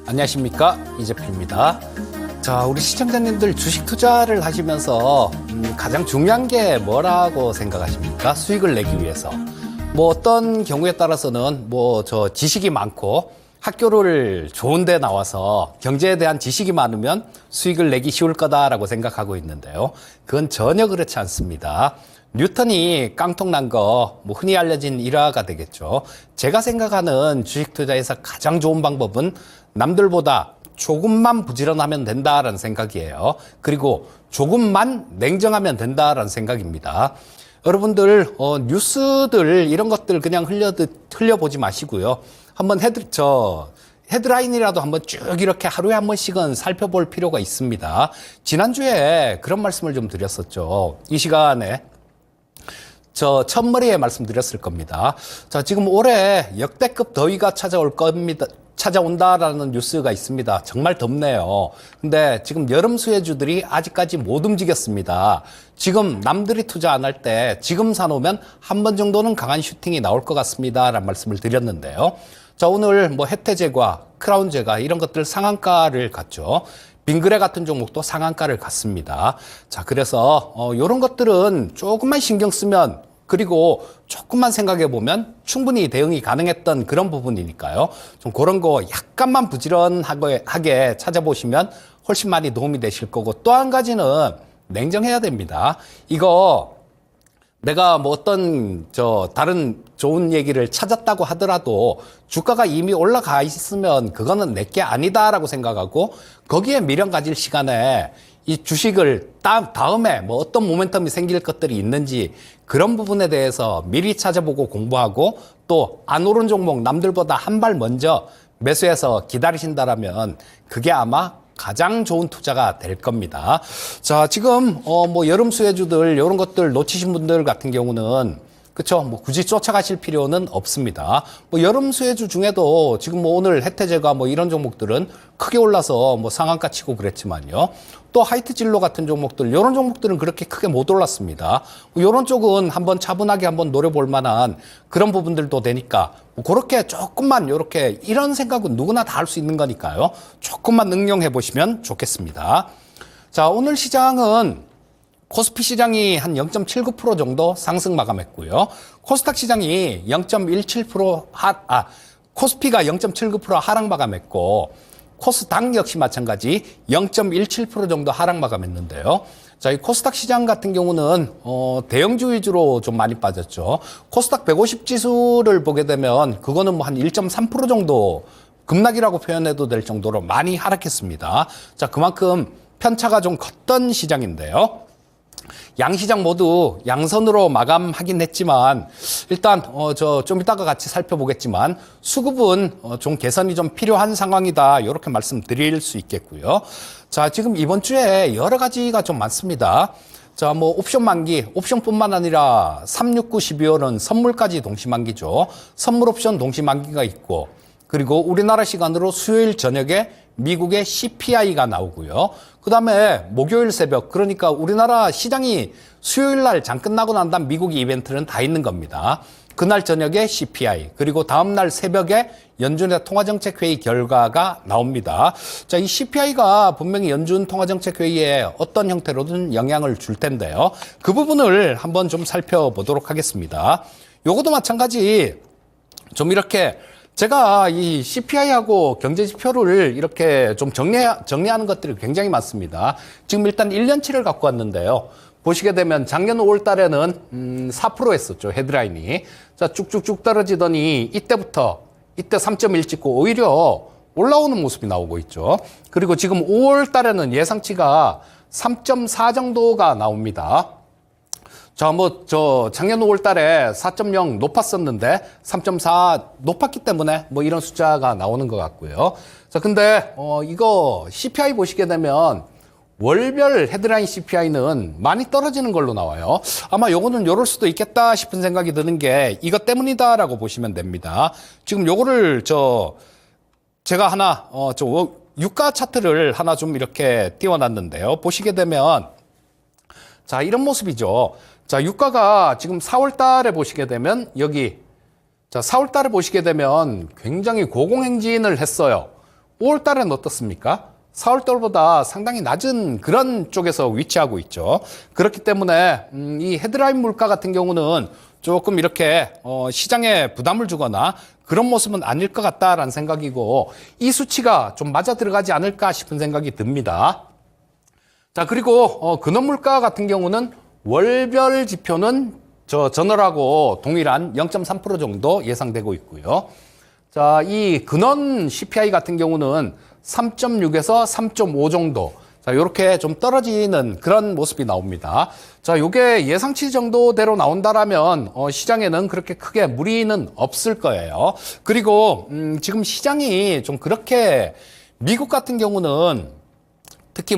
안녕하십니까, 이재필입니다. 자, 우리 시청자님들 주식 투자를 하시면서 가장 중요한 게 뭐라고 생각하십니까? 수익을 내기 위해서. 뭐 어떤 경우에 따라서는 지식이 많고 학교를 좋은 데 나와서 경제에 대한 지식이 많으면 수익을 내기 쉬울 거다라고 생각하고 있는데요. 그건 전혀 그렇지 않습니다. 뉴턴이 깡통 난 거 흔히 알려진 일화가 되겠죠. 제가 생각하는 주식 투자에서 가장 좋은 방법은 남들보다 조금만 부지런하면 된다라는 생각이에요. 그리고 조금만 냉정하면 된다라는 생각입니다. 여러분들 뉴스들 이런 것들 그냥 흘려보지 마시고요. 한번 헤드라인이라도 한번 쭉 이렇게 하루에 한 번씩은 살펴볼 필요가 있습니다. 지난주에 그런 말씀을 좀 드렸었죠. 이 시간에 첫머리에 말씀드렸을 겁니다. 자, 지금 올해 역대급 더위가 찾아온다라는 뉴스가 있습니다. 정말 덥네요. 근데 지금 여름 수혜주들이 아직까지 못 움직였습니다. 지금 남들이 투자 안 할 때 지금 사놓으면 한 번 정도는 강한 슈팅이 나올 것 같습니다. 라는 말씀을 드렸는데요. 자, 오늘 혜태제과, 크라운제가 이런 것들 상한가를 갔죠. 빙그레 같은 종목도 상한가를 갔습니다. 자, 그래서 이런 것들은 조금만 신경 쓰면 그리고 조금만 생각해 보면 충분히 대응이 가능했던 그런 부분이니까요. 좀 그런 거 약간만 부지런하게 찾아보시면 훨씬 많이 도움이 되실 거고, 또 한 가지는 냉정해야 됩니다. 이거 내가 다른 좋은 얘기를 찾았다고 하더라도 주가가 이미 올라가 있으면 그거는 내게 아니다라고 생각하고, 거기에 미련 가질 시간에 이 주식을 다음에 어떤 모멘텀이 생길 것들이 있는지 그런 부분에 대해서 미리 찾아보고 공부하고, 또 안 오른 종목 남들보다 한 발 먼저 매수해서 기다리신다라면 그게 아마 가장 좋은 투자가 될 겁니다. 자, 지금 여름 수혜주들 이런 것들 놓치신 분들 같은 경우는 그렇죠. 굳이 쫓아가실 필요는 없습니다. 여름 수혜주 중에도 지금 오늘 혜태제가 이런 종목들은 크게 올라서 상한가 치고 그랬지만요. 또 하이트진로 같은 종목들, 이런 종목들은 그렇게 크게 못 올랐습니다. 이런 쪽은 한번 차분하게 한번 노려볼 만한 그런 부분들도 되니까 그렇게 조금만 이런 생각은 누구나 다 할 수 있는 거니까요. 조금만 응용해 보시면 좋겠습니다. 자, 오늘 시장은 코스피 시장이 한 0.79% 정도 상승 마감했고요. 코스닥 시장이 0.17% 코스피가 0.79% 하락 마감했고, 코스닥 역시 마찬가지 0.17% 정도 하락 마감했는데요. 자, 이 코스닥 시장 같은 경우는 대형주 위주로 좀 많이 빠졌죠. 코스닥 150 지수를 보게 되면 그거는 한 1.3% 정도 급락이라고 표현해도 될 정도로 많이 하락했습니다. 자, 그만큼 편차가 좀 컸던 시장인데요. 양시장 모두 양선으로 마감하긴 했지만, 일단 좀 이따가 같이 살펴보겠지만 수급은 좀 개선이 좀 필요한 상황이다, 이렇게 말씀드릴 수 있겠고요. 자, 지금 이번 주에 여러 가지가 좀 많습니다. 자, 옵션 만기, 옵션뿐만 아니라 369, 12월은 선물까지 동시 만기죠. 선물 옵션 동시 만기가 있고, 그리고 우리나라 시간으로 수요일 저녁에 미국의 CPI가 나오고요. 그 다음에 목요일 새벽, 그러니까 우리나라 시장이 수요일 날 장 끝나고 난 다음 미국 이벤트는 다 있는 겁니다. 그날 저녁에 CPI, 그리고 다음 날 새벽에 연준의 통화정책회의 결과가 나옵니다. 자, 이 CPI가 분명히 연준 통화정책회의에 어떤 형태로든 영향을 줄 텐데요. 그 부분을 한번 좀 살펴보도록 하겠습니다. 요것도 마찬가지 좀 이렇게 제가 이 CPI하고 경제지표를 이렇게 좀 정리하는 것들이 굉장히 많습니다. 지금 일단 1년치를 갖고 왔는데요. 보시게 되면 작년 5월 달에는 4% 했었죠, 헤드라인이. 자, 쭉쭉쭉 떨어지더니 이때 3.1 찍고 오히려 올라오는 모습이 나오고 있죠. 그리고 지금 5월 달에는 예상치가 3.4 정도가 나옵니다. 자, 작년 5월 달에 4.0 높았었는데 3.4 높았기 때문에 이런 숫자가 나오는 것 같고요. 자, 근데, 이거 CPI 보시게 되면 월별 헤드라인 CPI는 많이 떨어지는 걸로 나와요. 아마 요거는 요럴 수도 있겠다 싶은 생각이 드는 게 이것 때문이다라고 보시면 됩니다. 지금 요거를 제가 하나, 유가 차트를 하나 좀 이렇게 띄워놨는데요. 보시게 되면, 자, 이런 모습이죠. 자, 유가가 지금 4월 달에 보시게 되면 자, 4월 달에 보시게 되면 굉장히 고공행진을 했어요. 5월 달은 어떻습니까? 4월 달보다 상당히 낮은 그런 쪽에서 위치하고 있죠. 그렇기 때문에 이 헤드라인 물가 같은 경우는 조금 이렇게 시장에 부담을 주거나 그런 모습은 아닐 것 같다라는 생각이고, 이 수치가 좀 맞아 들어가지 않을까 싶은 생각이 듭니다. 자, 그리고 근원 물가 같은 경우는 월별 지표는 전월하고 동일한 0.3% 정도 예상되고 있고요. 자, 이 근원 CPI 같은 경우는 3.6에서 3.5 정도. 자, 요렇게 좀 떨어지는 그런 모습이 나옵니다. 자, 요게 예상치 정도대로 나온다라면 시장에는 그렇게 크게 무리는 없을 거예요. 그리고 지금 시장이 좀 그렇게, 미국 같은 경우는 특히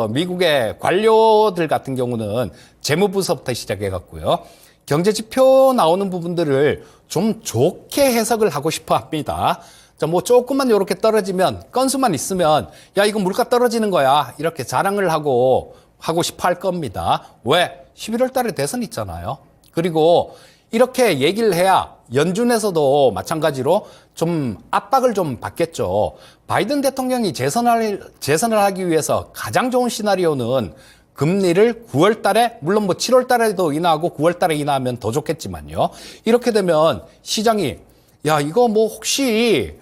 미국의 관료들 같은 경우는 재무부서부터 시작해 갖고요. 경제지표 나오는 부분들을 좀 좋게 해석을 하고 싶어 합니다. 자, 조금만 요렇게 떨어지면, 건수만 있으면, 야, 이거 물가 떨어지는 거야. 이렇게 자랑을 하고 싶어 할 겁니다. 왜? 11월 달에 대선 있잖아요. 그리고 이렇게 얘기를 해야 연준에서도 마찬가지로 좀 압박을 좀 받겠죠. 바이든 대통령이 재선을 하기 위해서 가장 좋은 시나리오는 금리를 9월 달에, 물론 7월 달에도 인하하고 9월 달에 인하하면 더 좋겠지만요. 이렇게 되면 시장이, 야, 이거 혹시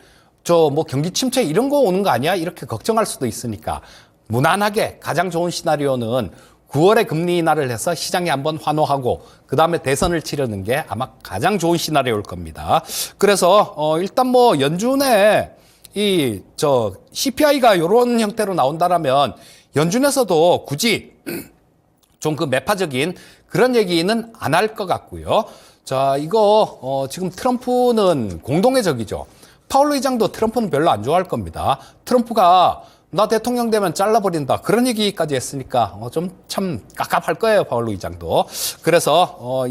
경기 침체 이런 거 오는 거 아니야? 이렇게 걱정할 수도 있으니까, 무난하게 가장 좋은 시나리오는 9월에 금리 인하를 해서 시장이 한번 환호하고 그 다음에 대선을 치르는 게 아마 가장 좋은 시나리오일 겁니다. 그래서 일단 연준의 CPI가 이런 형태로 나온다라면 연준에서도 굳이 좀 그 매파적인 그런 얘기는 안 할 것 같고요. 자, 이거 지금 트럼프는 공동의 적이죠. 파월 의장도 트럼프는 별로 안 좋아할 겁니다. 트럼프가 나 대통령 되면 잘라버린다, 그런 얘기까지 했으니까 좀 참 깝깝할 거예요, 파월 의장도. 그래서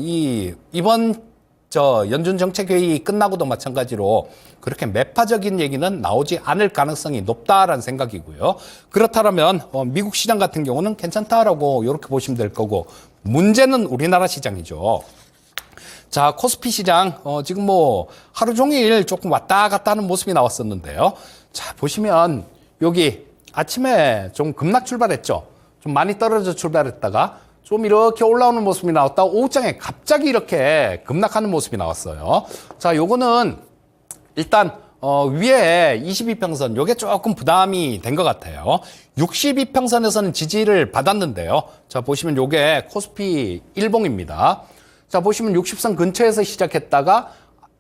이번 연준 정책회의 끝나고도 마찬가지로 그렇게 매파적인 얘기는 나오지 않을 가능성이 높다라는 생각이고요. 그렇다면 미국 시장 같은 경우는 괜찮다라고 이렇게 보시면 될 거고, 문제는 우리나라 시장이죠. 자, 코스피 시장 지금 하루 종일 조금 왔다 갔다 하는 모습이 나왔었는데요. 자, 보시면 여기 아침에 좀 급락 출발했죠. 좀 많이 떨어져 출발했다가 좀 이렇게 올라오는 모습이 나왔다. 오후장에 갑자기 이렇게 급락하는 모습이 나왔어요. 자, 요거는 일단 위에 22평선, 요게 조금 부담이 된 것 같아요. 62평선에서는 지지를 받았는데요. 자, 보시면 요게 코스피 일봉입니다. 자, 보시면 60선 근처에서 시작했다가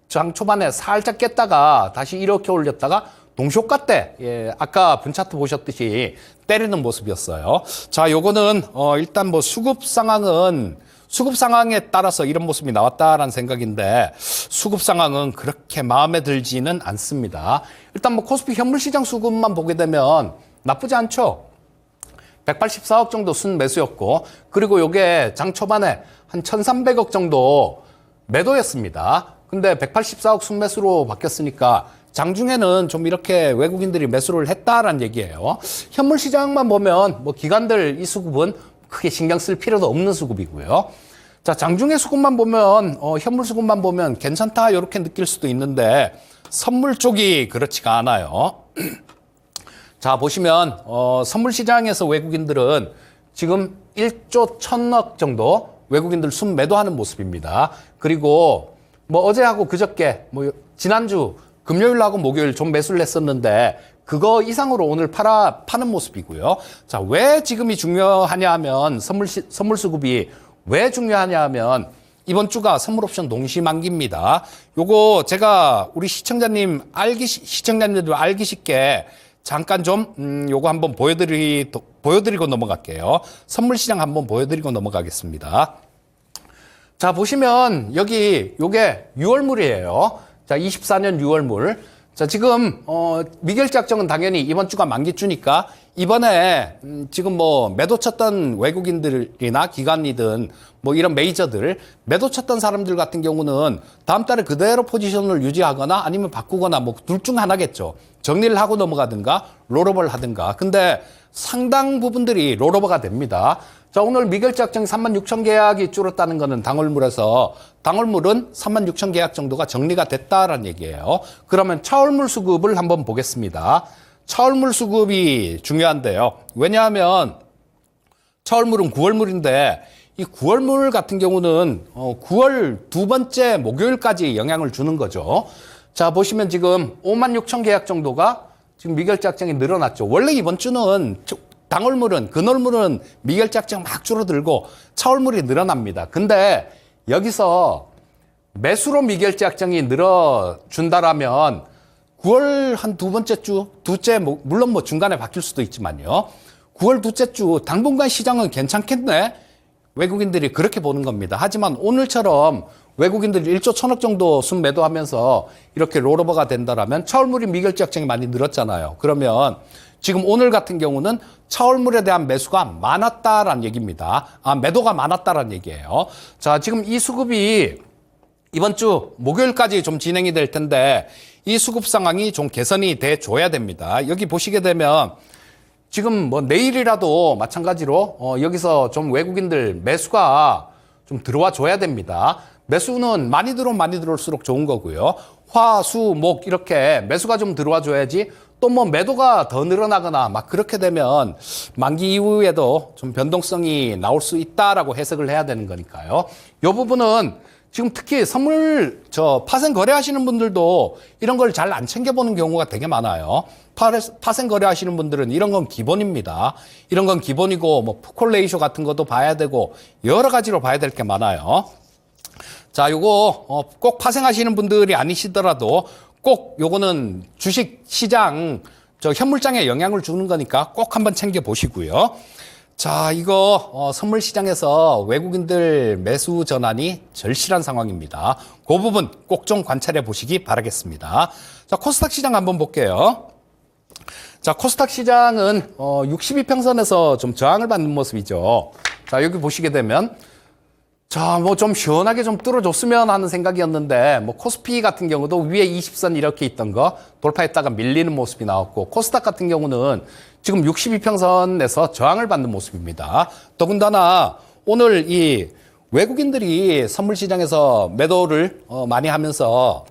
장 초반에 살짝 깼다가 다시 이렇게 올렸다가 동시효과 때, 아까 분차트 보셨듯이 때리는 모습이었어요. 자, 요거는 일단 수급 상황에 따라서 이런 모습이 나왔다라는 생각인데, 수급 상황은 그렇게 마음에 들지는 않습니다. 일단 코스피 현물시장 수급만 보게 되면 나쁘지 않죠. 184억 정도 순매수였고, 그리고 요게 장 초반에 한 1,300억 정도 매도였습니다. 근데 184억 순매수로 바뀌었으니까 장중에는 좀 이렇게 외국인들이 매수를 했다라는 얘기예요. 현물 시장만 보면 기관들 이 수급은 크게 신경 쓸 필요도 없는 수급이고요. 자, 장중의 수급만 보면 현물 수급만 보면 괜찮다 이렇게 느낄 수도 있는데, 선물 쪽이 그렇지가 않아요. 자, 보시면 선물 시장에서 외국인들은 지금 1조 1,000억 정도 외국인들 순매도하는 모습입니다. 그리고 어제하고 그저께 지난주 금요일하고 목요일 좀 매수를 했었는데 그거 이상으로 오늘 파는 모습이고요. 자, 왜 지금이 중요하냐 하면, 선물 수급이 왜 중요하냐 하면 이번 주가 선물 옵션 동시 만기입니다. 요거 제가 우리 시청자님들 알기 쉽게 잠깐 좀 요거 한번 보여드리고 넘어갈게요. 선물 시장 한번 보여드리고 넘어가겠습니다. 자, 보시면 여기 요게 6월물이에요. 자, 24년 6월물. 자, 지금 미결제 약정은 당연히 이번 주가 만기주니까 이번에 지금 뭐 매도 쳤던 외국인들이나 기관이든 뭐 이런 메이저들 매도 쳤던 사람들 같은 경우는 다음 달에 그대로 포지션을 유지하거나 아니면 바꾸거나 뭐 둘 중 하나겠죠. 정리를 하고 넘어가든가 롤오버를 하든가. 근데 상당 부분들이 롤오버가 됩니다. 자, 오늘 미결제 약정이 36,000 계약이 줄었다는 거는 당월물에서 당월물은 36,000 계약 정도가 정리가 됐다라는 얘기예요. 그러면 차월물 수급을 한번 보겠습니다. 차월물 수급이 중요한데요. 왜냐하면 차월물은 9월물인데 이 9월물 같은 경우는 9월 두 번째 목요일까지 영향을 주는 거죠. 자, 보시면 지금 56,000 계약 정도가 지금 미결제 약정이 늘어났죠. 원래 이번 주는 당월물은, 근월물은 미결제 약정 막 줄어들고 차월물이 늘어납니다. 근데 여기서 매수로 미결제 약정이 늘어준다라면 9월 한 두 번째 주, 물론 뭐 중간에 바뀔 수도 있지만요. 9월 둘째 주 당분간 시장은 괜찮겠네? 외국인들이 그렇게 보는 겁니다. 하지만 오늘처럼 외국인들이 1조 1,000억 정도 순매도하면서 이렇게 롤오버가 된다라면 차월물이 미결제 약정이 많이 늘었잖아요. 그러면 지금 오늘 같은 경우는 차월물에 대한 매수가 많았다라는 얘기입니다. 매도가 많았다라는 얘기예요. 자, 지금 이 수급이 이번 주 목요일까지 좀 진행이 될 텐데 이 수급 상황이 좀 개선이 돼 줘야 됩니다. 여기 보시게 되면 지금 뭐 내일이라도 마찬가지로 여기서 좀 외국인들 매수가 좀 들어와 줘야 됩니다. 매수는 많이 들어올수록 좋은 거고요. 화, 수, 목 이렇게 매수가 좀 들어와 줘야지 또 뭐 매도가 더 늘어나거나 막 그렇게 되면 만기 이후에도 좀 변동성이 나올 수 있다라고 해석을 해야 되는 거니까요. 이 부분은 지금 특히 선물 파생 거래하시는 분들도 이런 걸 잘 안 챙겨보는 경우가 되게 많아요. 파생 거래하시는 분들은 이런 건 기본입니다. 이런 건 기본이고 뭐 푸콜 레이쇼 같은 것도 봐야 되고 여러 가지로 봐야 될 게 많아요. 자, 요거 꼭 파생하시는 분들이 아니시더라도 꼭 요거는 주식 시장 현물장에 영향을 주는 거니까 꼭 한번 챙겨 보시고요. 자, 이거 선물 시장에서 외국인들 매수 전환이 절실한 상황입니다. 그 부분 꼭 좀 관찰해 보시기 바라겠습니다. 자, 코스닥 시장 한번 볼게요. 자, 코스닥 시장은 62평선에서 좀 저항을 받는 모습이죠. 자, 여기 보시게 되면 자, 뭐 좀 시원하게 좀 뚫어줬으면 하는 생각이었는데 뭐 코스피 같은 경우도 위에 20선 이렇게 있던 거 돌파했다가 밀리는 모습이 나왔고 코스닥 같은 경우는 지금 62평선에서 저항을 받는 모습입니다. 더군다나 오늘 이 외국인들이 선물 시장에서 매도를 많이 하면서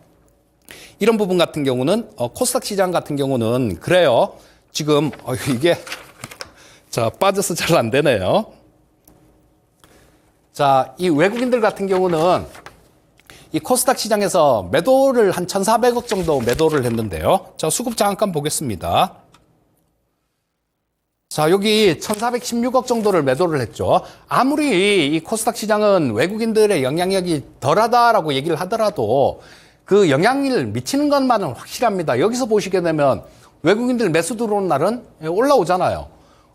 이런 부분 같은 경우는 코스닥 시장 같은 경우는 그래요. 지금 이게 자, 빠져서 잘 안 되네요. 자, 이 외국인들 같은 경우는 이 코스닥 시장에서 매도를 한 1,400억 정도 매도를 했는데요. 자, 수급 잠깐 보겠습니다. 자, 여기 1,416억 정도를 매도를 했죠. 아무리 이 코스닥 시장은 외국인들의 영향력이 덜하다라고 얘기를 하더라도 그 영향을 미치는 것만은 확실합니다. 여기서 보시게 되면 외국인들 매수 들어온 날은 올라오잖아요.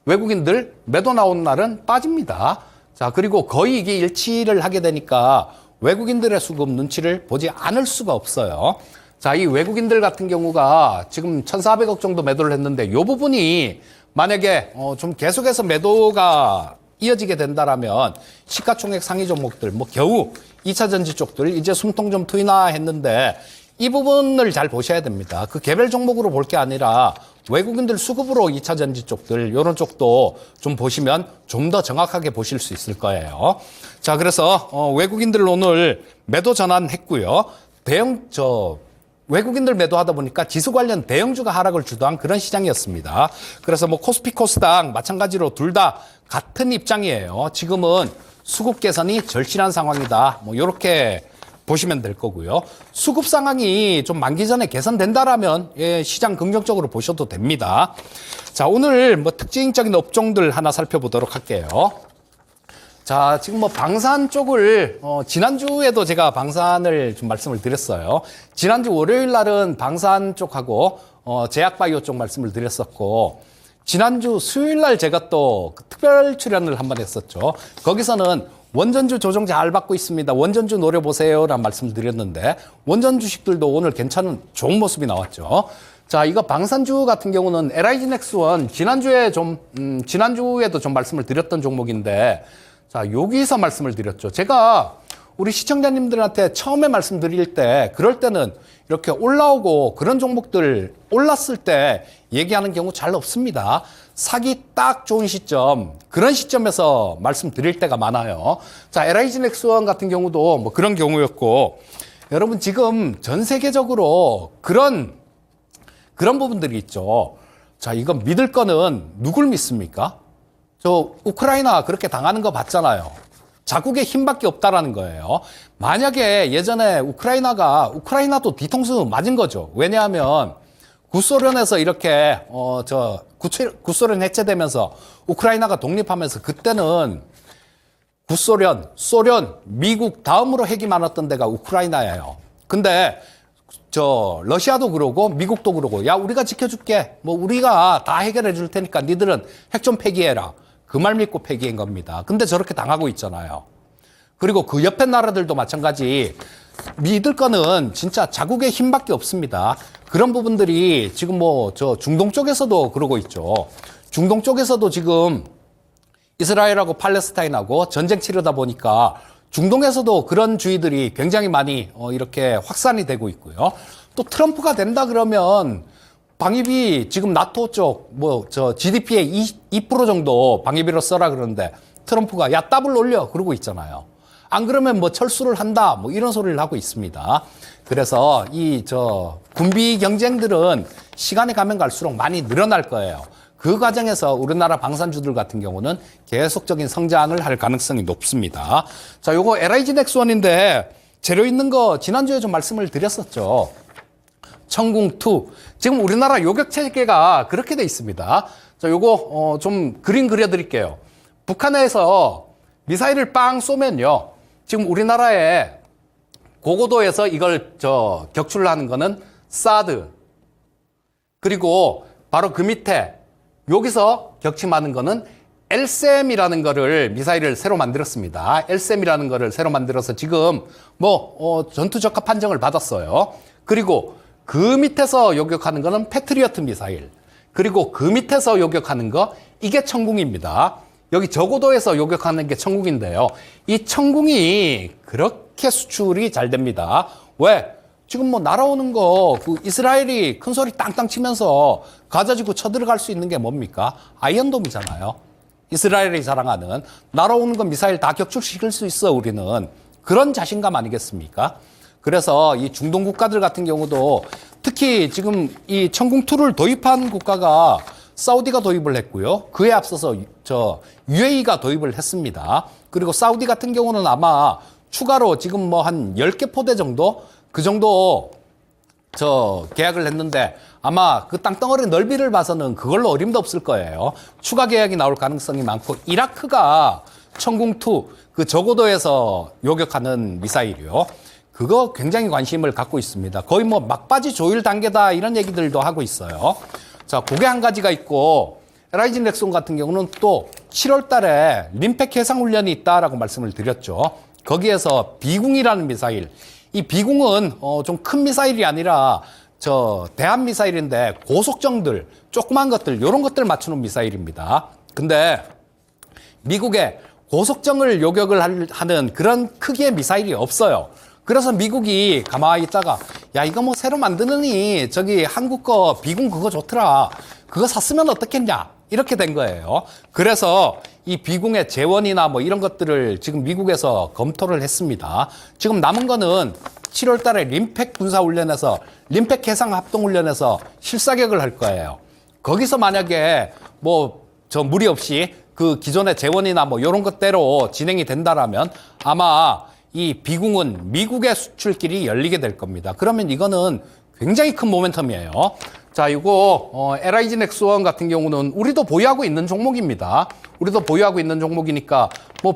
외국인들 매도 나온 날은 빠집니다. 자, 그리고 거의 이게 일치를 하게 되니까 외국인들의 수급 눈치를 보지 않을 수가 없어요. 자, 이 외국인들 같은 경우가 지금 1,400억 정도 매도를 했는데 이 부분이 만약에 좀 계속해서 매도가 이어지게 된다라면 시가총액 상위 종목들 뭐 겨우 2차 전지 쪽들 이제 숨통 좀 트이나 했는데 이 부분을 잘 보셔야 됩니다. 그 개별 종목으로 볼 게 아니라 외국인들 수급으로 2차 전지 쪽들 이런 쪽도 좀 보시면 좀 더 정확하게 보실 수 있을 거예요. 자, 그래서 외국인들 오늘 매도 전환했고요. 외국인들 매도하다 보니까 지수 관련 대형주가 하락을 주도한 그런 시장이었습니다. 그래서 뭐 코스피 코스닥 마찬가지로 둘 다 같은 입장이에요. 지금은 수급 개선이 절실한 상황이다. 뭐 이렇게 보시면 될 거고요. 수급 상황이 좀 만기 전에 개선된다라면 시장 긍정적으로 보셔도 됩니다. 자, 오늘 뭐 특징적인 업종들 하나 살펴보도록 할게요. 자, 지금 뭐 방산 쪽을 지난주에도 제가 방산을 좀 말씀을 드렸어요. 지난주 월요일 날은 방산 쪽하고 제약바이오 쪽 말씀을 드렸었고 지난주 수요일 날 제가 또 특별 출연을 한번 했었죠. 거기서는 원전주 조정 잘 받고 있습니다. 원전주 노려보세요라는 말씀을 드렸는데 원전 주식들도 오늘 괜찮은 좋은 모습이 나왔죠. 자, 이거 방산주 같은 경우는 LIG 넥스원 지난주에도 좀 말씀을 드렸던 종목인데, 자, 여기서 말씀을 드렸죠. 제가 우리 시청자님들한테 처음에 말씀드릴 때, 그럴 때는 이렇게 올라오고 그런 종목들 올랐을 때 얘기하는 경우 잘 없습니다. 사기 딱 좋은 시점, 그런 시점에서 말씀드릴 때가 많아요. 자, LIG 넥스원 같은 경우도 뭐 그런 경우였고, 여러분 지금 전 세계적으로 그런 부분들이 있죠. 자, 이거 믿을 거는 누굴 믿습니까? 저 우크라이나 그렇게 당하는 거 봤잖아요. 자국의 힘밖에 없다라는 거예요. 만약에 예전에 우크라이나도 뒤통수 맞은 거죠. 왜냐하면 구소련에서 이렇게 구소련 해체되면서 우크라이나가 독립하면서 그때는 소련, 미국 다음으로 핵이 많았던 데가 우크라이나예요. 근데 러시아도 그러고 미국도 그러고, 야, 우리가 지켜줄게. 뭐 우리가 다 해결해 줄 테니까 니들은 핵 좀 폐기해라. 그 말 믿고 폐기한 겁니다. 근데 저렇게 당하고 있잖아요. 그리고 그 옆에 나라들도 마찬가지. 믿을 거는 진짜 자국의 힘밖에 없습니다. 그런 부분들이 지금 중동 쪽에서도 그러고 있죠. 중동 쪽에서도 지금 이스라엘하고 팔레스타인하고 전쟁 치르다 보니까 중동에서도 그런 주의들이 굉장히 많이 이렇게 확산이 되고 있고요. 또 트럼프가 된다 그러면 방위비 지금 나토 쪽 GDP의 2% 정도 방위비로 써라 그러는데 트럼프가 야 더블 올려 그러고 있잖아요. 안 그러면 철수를 한다 이런 소리를 하고 있습니다. 그래서 군비 경쟁들은 시간이 가면 갈수록 많이 늘어날 거예요. 그 과정에서 우리나라 방산주들 같은 경우는 계속적인 성장을 할 가능성이 높습니다. 자, 요거 LIG 넥스원인데 재료 있는 거 지난주에 좀 말씀을 드렸었죠. 천궁2. 지금 우리나라 요격 체계가 그렇게 돼 있습니다. 자, 요거 좀 그림 그려 드릴게요. 북한에서 미사일을 빵 쏘면요. 지금 우리나라에 고고도에서 이걸 격추를 하는 거는 사드. 그리고 바로 그 밑에 여기서 격침하는 거는 LSAM이라는 거를 미사일을 새로 만들었습니다. LSAM이라는 거를 새로 만들어서 지금 전투 적합 판정을 받았어요. 그리고 그 밑에서 요격하는 거는 패트리어트 미사일. 그리고 그 밑에서 요격하는 거 이게 천궁입니다. 여기 저고도에서 요격하는 게 천궁인데요. 이 천궁이 그렇게 수출이 잘 됩니다. 왜? 지금 날아오는 거, 이스라엘이 큰 소리 땅땅 치면서 가자지구 쳐들어갈 수 있는 게 뭡니까? 아이언돔이잖아요. 이스라엘이 자랑하는 날아오는 거 미사일 다 격추시킬 수 있어, 우리는. 그런 자신감 아니겠습니까? 그래서 이 중동 국가들 같은 경우도 특히 지금 이 천궁2를 도입한 국가가 사우디가 도입을 했고요. 그에 앞서서 UAE가 도입을 했습니다. 그리고 사우디 같은 경우는 아마 추가로 지금 한 10개 포대 정도 그 정도 계약을 했는데 아마 그 땅덩어리 넓이를 봐서는 그걸로 어림도 없을 거예요. 추가 계약이 나올 가능성이 많고, 이라크가 천궁2 그 저고도에서 요격하는 미사일이요. 그거 굉장히 관심을 갖고 있습니다. 거의 막바지 조율 단계다 이런 얘기들도 하고 있어요. 자, 그게 한 가지가 있고, LIG 넥스원 같은 경우는 또 7월 달에 림팩 해상 훈련이 있다라고 말씀을 드렸죠. 거기에서 비궁이라는 미사일, 이 비궁은 좀 큰 미사일이 아니라 대한 미사일인데 고속정들, 조그만 것들, 이런 것들 맞추는 미사일입니다. 근데 미국에 고속정을 요격을 하는 그런 크기의 미사일이 없어요. 그래서 미국이 가만히 있다가 야, 이거 새로 만드느니 한국 거 비궁 그거 좋더라. 그거 샀으면 어떻겠냐. 이렇게 된 거예요. 그래서 이 비궁의 재원이나 이런 것들을 지금 미국에서 검토를 했습니다. 지금 남은 거는 7월 달에 림팩 군사훈련에서, 림팩 해상합동훈련에서 실사격을 할 거예요. 거기서 만약에 무리 없이 그 기존의 재원이나 이런 것대로 진행이 된다라면 아마 이 비궁은 미국의 수출길이 열리게 될 겁니다. 그러면 이거는 굉장히 큰 모멘텀이에요. 자, 이거 LIG 넥스원 같은 경우는 우리도 보유하고 있는 종목입니다. 우리도 보유하고 있는 종목이니까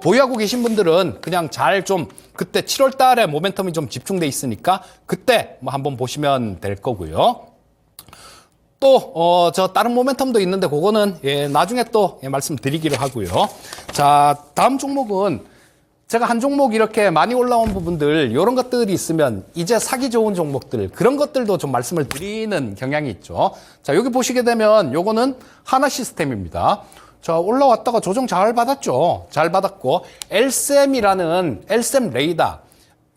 보유하고 계신 분들은 그냥 잘 그때 7월 달에 모멘텀이 좀 집중돼 있으니까 그때 한번 보시면 될 거고요. 또 다른 모멘텀도 있는데 그거는 나중에 또 말씀드리기로 하고요. 자, 다음 종목은 제가 한 종목 이렇게 많이 올라온 부분들, 이런 것들이 있으면 이제 사기 좋은 종목들, 그런 것들도 좀 말씀을 드리는 경향이 있죠. 자, 여기 보시게 되면 요거는 하나 시스템입니다. 자, 올라왔다가 조정 잘 받았죠. 잘 받았고, 엘셈이라는 엘셈 레이더,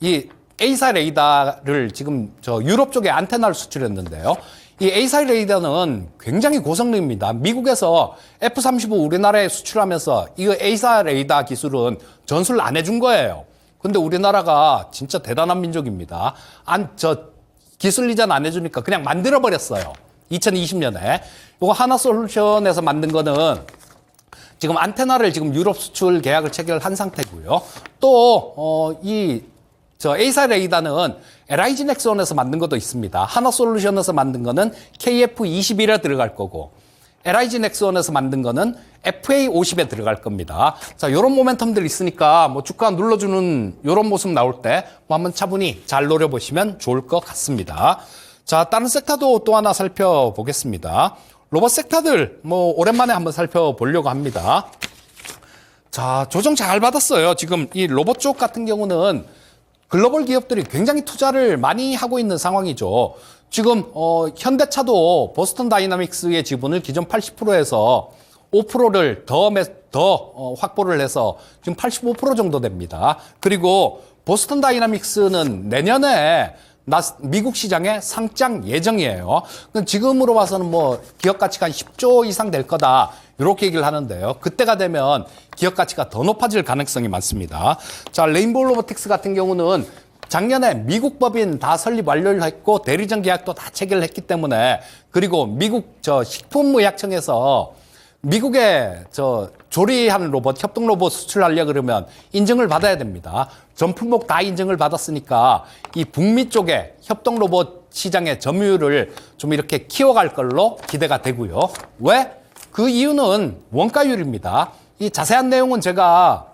이 A사 레이더를 지금 저 유럽 쪽에 안테나를 수출했는데요. 이 A사 레이더는 굉장히 고성능입니다. 미국에서 F-35 우리나라에 수출하면서 이거 A사 레이더 기술은 전수를 안 해준 거예요. 근데 우리나라가 진짜 대단한 민족입니다. 기술 이전 안 해주니까 그냥 만들어버렸어요. 2020년에. 이거 하나솔루션에서 만든 거는 지금 안테나를 지금 유럽 수출 계약을 체결한 상태고요. 또, A사 레이더는 LIG 넥슨에서 만든 것도 있습니다. 하나솔루션에서 만든 거는 KF21에 들어갈 거고, LIG 넥슨에서 만든 거는 FA50에 들어갈 겁니다. 자, 요런 모멘텀들이 있으니까 뭐 주가 눌러주는 요런 모습 나올 때 뭐 한번 차분히 잘 노려보시면 좋을 것 같습니다. 자, 다른 섹터도 또 하나 살펴보겠습니다. 로봇 섹터들 뭐 오랜만에 한번 살펴보려고 합니다. 자, 조정 잘 받았어요. 지금 이 로봇 쪽 같은 경우는 글로벌 기업들이 굉장히 투자를 많이 하고 있는 상황이죠. 지금 현대차도 보스턴 다이나믹스의 지분을 기존 80%에서 5%를 더 확보를 해서 지금 85% 정도 됩니다. 그리고 보스턴 다이나믹스는 내년에 미국 시장에 상장 예정이에요. 지금으로 봐서는 뭐 기업 가치가 한 10조 이상 될 거다. 이렇게 얘기를 하는데요. 그때가 되면 기업 가치가 더 높아질 가능성이 많습니다. 자, 레인보우 로보틱스 같은 경우는 작년에 미국 법인 다 설립 완료를 했고 대리점 계약도 다 체결을 했기 때문에, 그리고 미국 식품의약청에서 미국에 조리하는 로봇, 협동 로봇 수출하려 그러면 인증을 받아야 됩니다. 전 품목 다 인증을 받았으니까 이 북미 쪽에 협동 로봇 시장의 점유율을 좀 이렇게 키워갈 걸로 기대가 되고요. 왜? 그 이유는 원가율입니다. 이 자세한 내용은 제가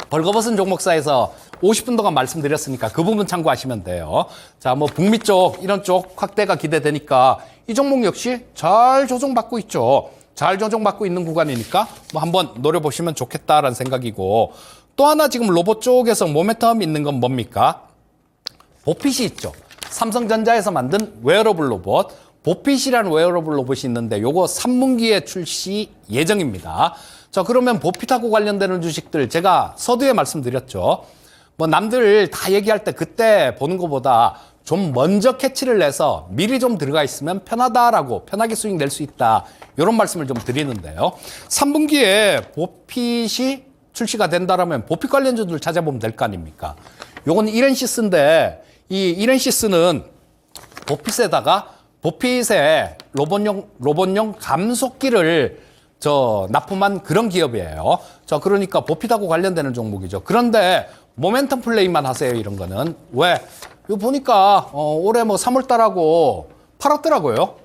벌거벗은 종목사에서 50분 동안 말씀드렸으니까 그 부분 참고하시면 돼요. 자, 뭐 북미 쪽, 이런 쪽 확대가 기대되니까 이 종목 역시 잘 조정받고 있죠. 잘 조정받고 있는 구간이니까 뭐 한번 노려보시면 좋겠다라는 생각이고, 또 하나 지금 로봇 쪽에서 모멘텀 있는 건 뭡니까? 보핏이 있죠. 삼성전자에서 만든 웨어러블 로봇, 보핏이라는 웨어러블 로봇이 있는데 요거 3분기에 출시 예정입니다. 자, 그러면 보핏하고 관련되는 주식들 제가 서두에 말씀드렸죠. 뭐 남들 다 얘기할 때 그때 보는 것보다 좀 먼저 캐치를 내서 미리 좀 들어가 있으면 편하다라고, 편하게 수익 낼 수 있다, 이런 말씀을 좀 드리는데요. 3분기에 보핏이 출시가 된다라면 보핏 관련주들 찾아보면 될 거 아닙니까? 요건 이렌시스인데 이 이렌시스는 보핏에 로봇용 감속기를 납품한 그런 기업이에요. 그러니까 보핏하고 관련되는 종목이죠. 그런데 모멘텀 플레이만 하세요, 이런 거는. 왜? 이거 보니까 올해 뭐 3월달하고 팔았더라고요.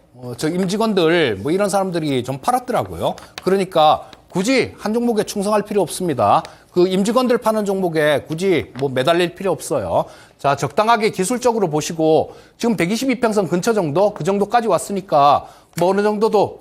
임직원들 뭐 이런 사람들이 좀 팔았더라고요. 그러니까 굳이 한 종목에 충성할 필요 없습니다. 그 임직원들 파는 종목에 굳이 뭐 매달릴 필요 없어요. 자, 적당하게 기술적으로 보시고 지금 122평선 근처 정도, 그 정도까지 왔으니까 뭐 어느 정도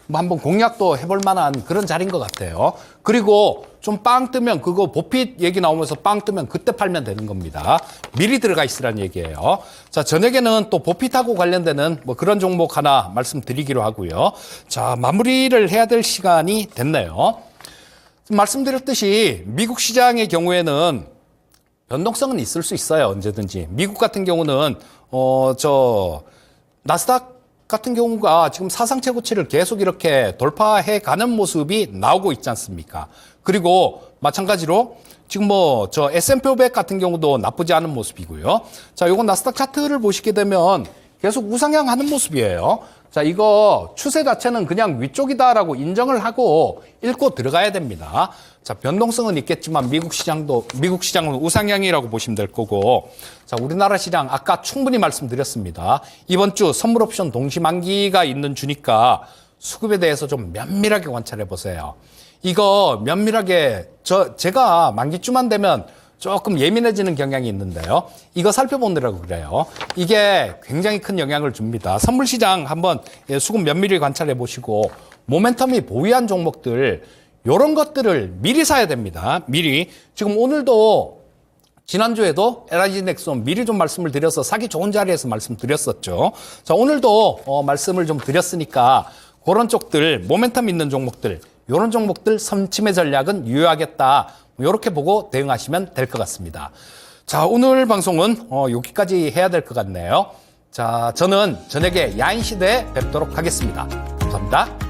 뭐 한번 공략도 해볼 만한 그런 자리인 것 같아요. 그리고 좀 빵 뜨면, 그거 보핏 얘기 나오면서 빵 뜨면 그때 팔면 되는 겁니다. 미리 들어가 있으라는 얘기예요. 자, 저녁에는 또 보핏하고 관련되는 뭐 그런 종목 하나 말씀드리기로 하고요. 자, 마무리를 해야 될 시간이 됐네요. 말씀드렸듯이 미국 시장의 경우에는 변동성은 있을 수 있어요. 언제든지. 미국 같은 경우는 나스닥 같은 경우가 지금 사상 최고치를 계속 이렇게 돌파해 가는 모습이 나오고 있지 않습니까? 그리고 마찬가지로 지금 S&P 500 같은 경우도 나쁘지 않은 모습이고요. 자, 요건 나스닥 차트를 보시게 되면 계속 우상향 하는 모습이에요. 자, 이거 추세 자체는 그냥 위쪽이다라고 인정을 하고 읽고 들어가야 됩니다. 자, 변동성은 있겠지만 미국 시장은 우상향이라고 보시면 될 거고, 자, 우리나라 시장 아까 충분히 말씀드렸습니다. 이번 주 선물 옵션 동시 만기가 있는 주니까 수급에 대해서 좀 면밀하게 관찰해 보세요. 이거 면밀하게 제가 만기쯤만 되면 조금 예민해지는 경향이 있는데요. 이거 살펴보느라고 그래요. 이게 굉장히 큰 영향을 줍니다. 선물시장 한번 수급 면밀히 관찰해 보시고 모멘텀이 보유한 종목들 요런 것들을 미리 사야 됩니다. 미리. 지금 오늘도 지난주에도 LIG 넥슨 미리 좀 말씀을 드려서 사기 좋은 자리에서 말씀드렸었죠. 자, 오늘도 말씀을 좀 드렸으니까 그런 쪽들, 모멘텀 있는 종목들, 요런 종목들 선침해 전략은 유효하겠다. 요렇게 보고 대응하시면 될 것 같습니다. 자, 오늘 방송은 여기까지 해야 될 것 같네요. 자, 저는 저녁에 야인시대에 뵙도록 하겠습니다. 감사합니다.